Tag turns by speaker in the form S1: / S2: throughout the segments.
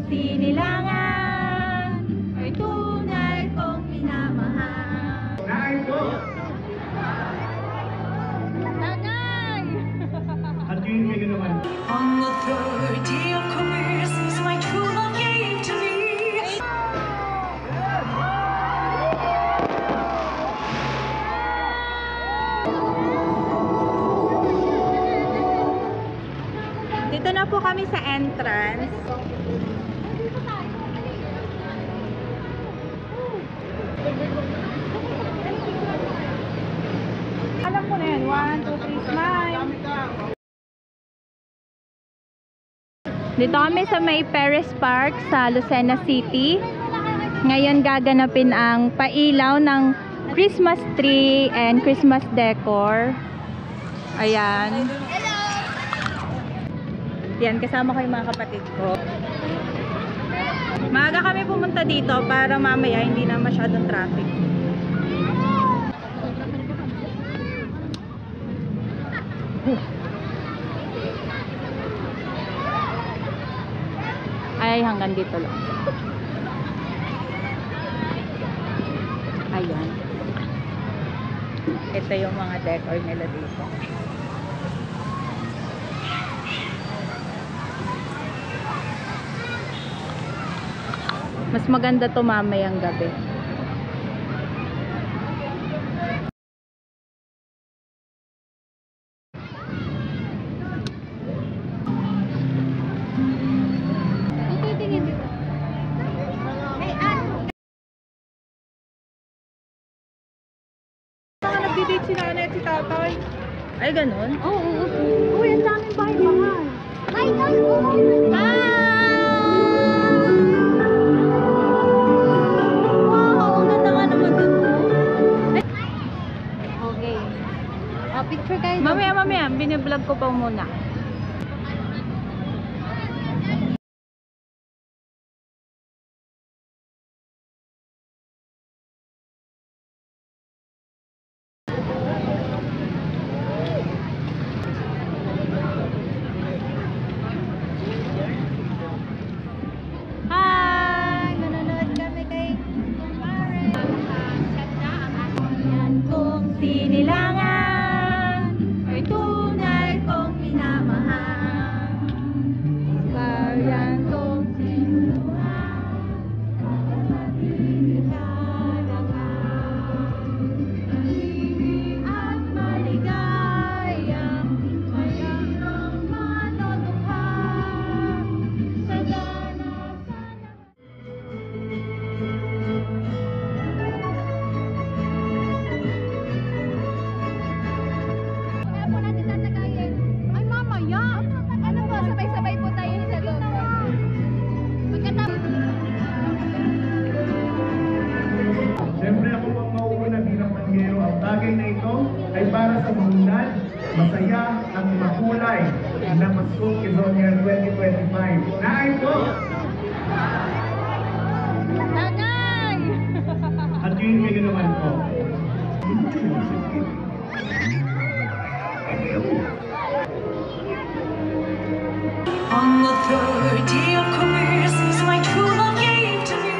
S1: sinilangan ay tunay kong minamahal.
S2: Nai po!
S1: Tagay!
S2: At yun kayo naman.
S3: On the third day of Christmas, my true love gave to me.
S1: Dito na po kami sa entrance. Alam ko na yan. 1, 2, 3, smile. Dito kami sa may Perez Park sa Lucena City. Ngayon gaganapin ang pailaw ng Christmas tree and Christmas decor. Ayan. Yan, kasama ko yung mga kapatid ko. Maaga kami pumunta dito para mamaya hindi na masyadong traffic. Ay, hanggang dito lang. Ayan. Ito yung mga decor nila dito. Mas maganda to mamayang gabi. Nagdi-date si nanay at si tatay. Ay, ganun? Oo. Uy, ang daming bahay-bahay. Ay, ganun!
S4: Picture kayo.
S1: Mamaya, biniblog ko pa muna. Hi! Nanonood kami kay Mare. Yan kong sinilangan ay tunay kong minamahal. Bayan kong sinuhan at tahimik at maligayang mayroong manodukha sa danasan.
S4: Kaya po natin tatagayin. Ay, mamaya. Ano ba? Sabay-sabay po tayo sa loob. Pagkatapos.
S2: Siyempre ako pang mauuna bilang Panyero. Ang bagay na ito ay para sa maunlad, masaya at makulay na Paskong Quezon Year 2025. Nai po!
S1: Tagay!
S2: At yun kayo naman po.
S3: On the third day of Christmas, my true love gave to me.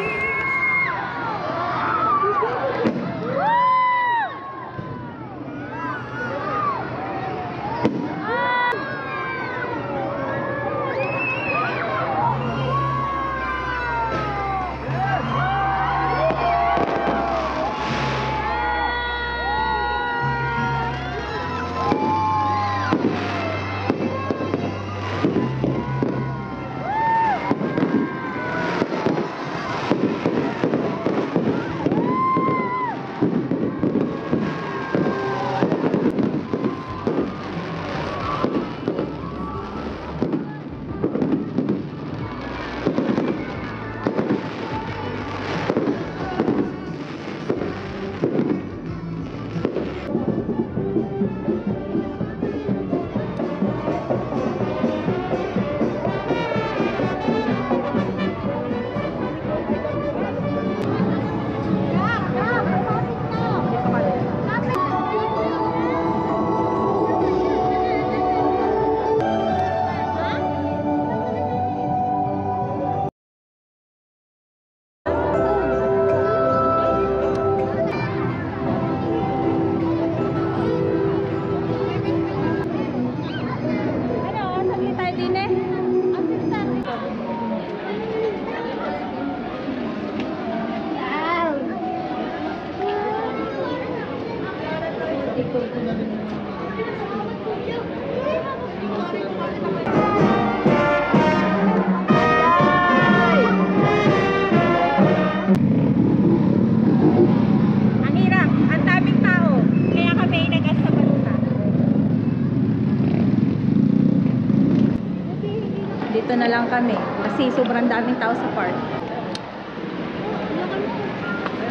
S1: kami kasi sobrang daming tao sa park.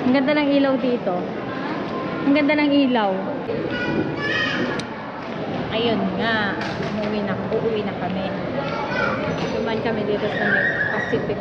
S1: Ang ganda ng ilaw dito. Ang ganda ng ilaw. Ayun nga, uuwi na kami. Duman kami dito sa Pacific.